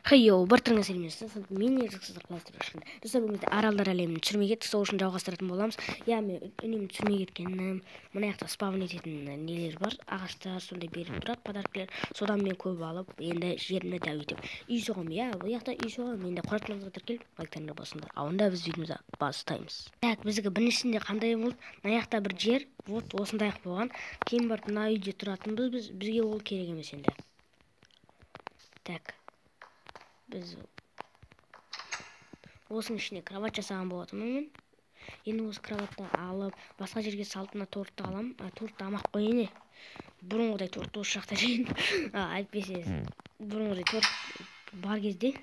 Хайо, бартыңыз келмесіз. Мен еріксіздер кластер үшін. Достар, бүгін аралдар әлемін түсірмей кетті, сол үшін жалғастыратын боламыз. Мен үнемі түсірмей кеткенім, мына жақта спавн ететін нелер бар, ағаштар сондай беріп тұрады, подаркілер. Содан мен көп алып, енді жерімді дәу етіп. Үй соғам, бұл жақта үй соғам. Енді қорапшаларыңызға тіркеліп, лайктарыңдар болсындар. Онда біз видеомызды бастаймыз. Так, бізге біріншісінде қандай болды? Мына жақта бір жер, вот осындай болған. Кейін барып мына үйде тұратынбыз, бізге ол керек емес енді. Так. Біз осының ішіне кровать жасаған болатынмын. Енді осы кроватты алып, басқа жерге салтына тортты алам. Тортты алмақ қойын. Бұрынғыдай торт осы жақта жейін. Әйтпесе бұрынғыдай торт бар кезде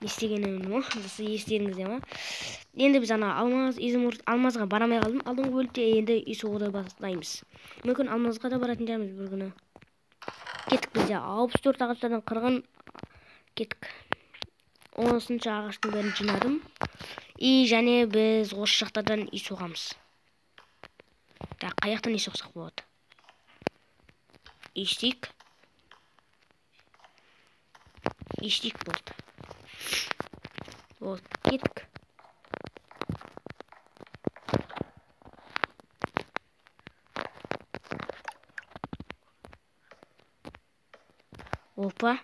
не істегенім ма? Естеріңізде ма? Енді біз ана алмазға барамай қалдым. Алдыңғы бөлікте енді үй соғуды бастаймыз. Мүмкін алмазға да баратын шығармыз бір күні. Кеттік бізде 64 ағаштардан қырған. Кеттік. 10-шы ағаштың бәрін жинадым. Және біз осы жақтардан үй соғамыз. Так, қаяқтан үй соқсақ болады? Иштик болды. Вот, кеттік. Опа.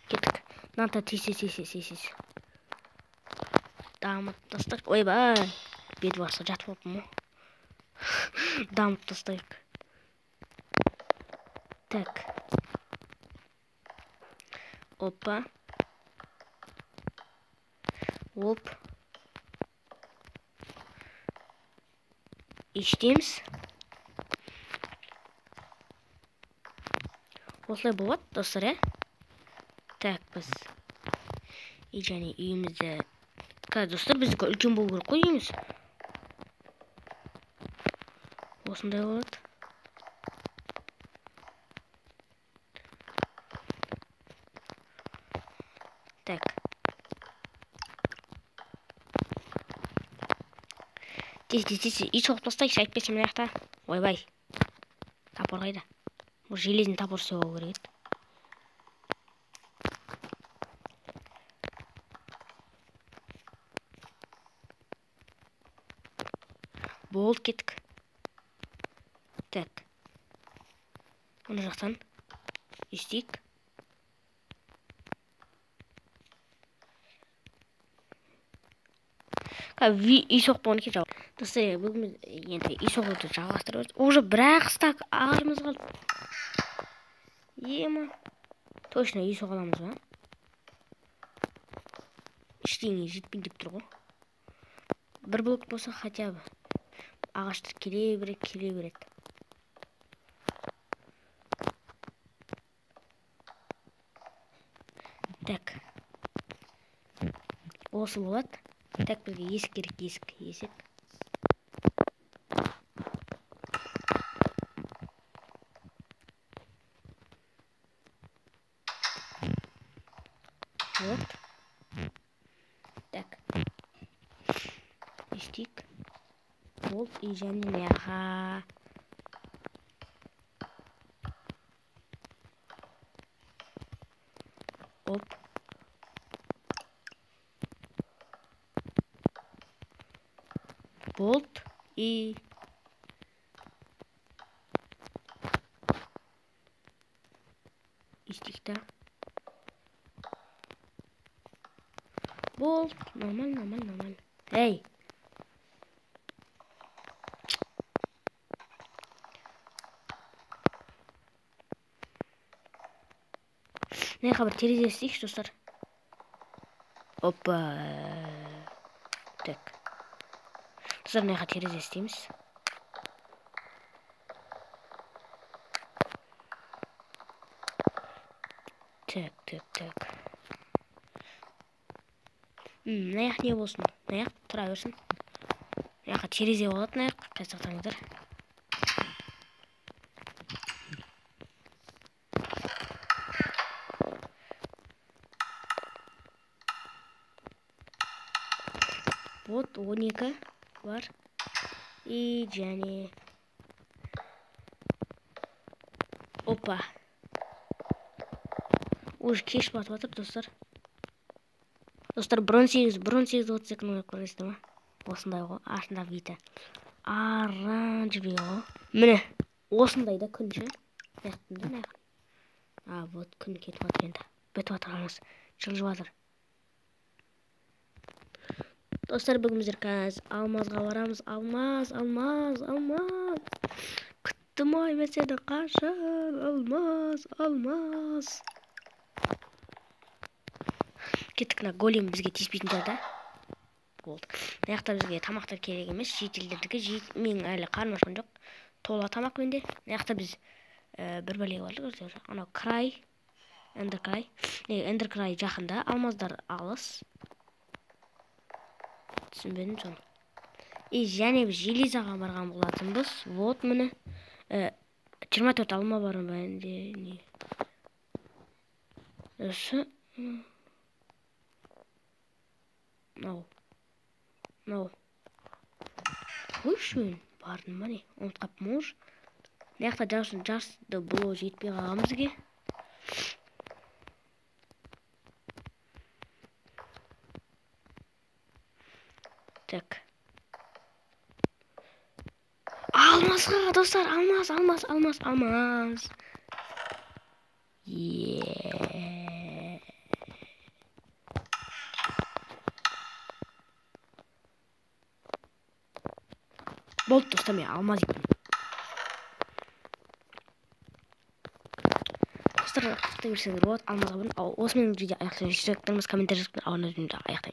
Кеттік. Мынанда тез. Дамып тастайық. Ойбай. Бет басқа жатып отырмын ғой. Дамып тастайық. Так. Опа. Оп. Іштеміз. Осылай болады, достар, Так, біз және үйімізді... Достар, біздікі үлкен болу керек қой үйіміз. Осындай болады. Так. Тез, үй соғып тастайықшы, әйтпесе мына жақта. Ойбай. Тапор қайда? Бұл железін тапор соғу керек еді. Болды, кеттік. Так. Оны жақтан істейік. Үй соқ болған ке жауап. Достар, бүгін енді үй соғуды жалғастырып өтіп. Уже бір-ақ стак ағашымыз қалды. Ема. Точно үй соғаламыз ба? Ештеңе жетпейін деп тұр ғой. Бір блок болса хотя бы. Ағаштар келе береді. Так. Осы болады. Так, бізге есік керек, есік. Вот. Так. Ештік. Болды, және мяға. Оп. Болт истикта. Болт. Нормально. Эй. Не хабар терезе істейікші, достар. Опа. Так. Достар, не терезе істейміз. Так. Наяқ не болсын? Наяқ тұра берсін. Наяққа терезе болады, наяқ. Қайсақтаңыздар. Вот 12 var. Және Опа. Уже кеш батып жатыр, достар. Достар, бұрын 8:32 көресіздер ма? Осындай ғой, артында биті. Оранжевый ғой. Міне, осындай да күн ше. Вот күн кетіп жатыр енді. Бітіп жатырмыз. Жылжып жатыр. Достар, бүгін біздер қазір алмазға барамыз. Алмаз. Күттім ай мен сені қашан. Алмаз. Кеттік, мына голем бізге тиіспейтін жерде. Болды. Мына жақта бізге тамақтар керек емес. Жетелдердікі мен әлі қарным ашқан жоқ. Тола тамақ менде. Мына жақта біз бір бәлеге бардық. Анау край. Эндер край жақында. Алмаздар алыс. Түсінбедім соны. Және біз железаға барған болатынбыз. Вот міне. 24 алма бар бәнде. Осы. Мынау. Қойшы бардың ба не? Ұмытып мұж. Мына жақта жасты бұл жетпей қалған бізге. Так. Алмазға, достар, алмаз. Болды, достар, мен алмаз еппін. Достар, құттықтай берсеңдер болады, алмазға бұрын. Осымен видео аяқтаймыз. Комментарий жазып, аяқтаймыз.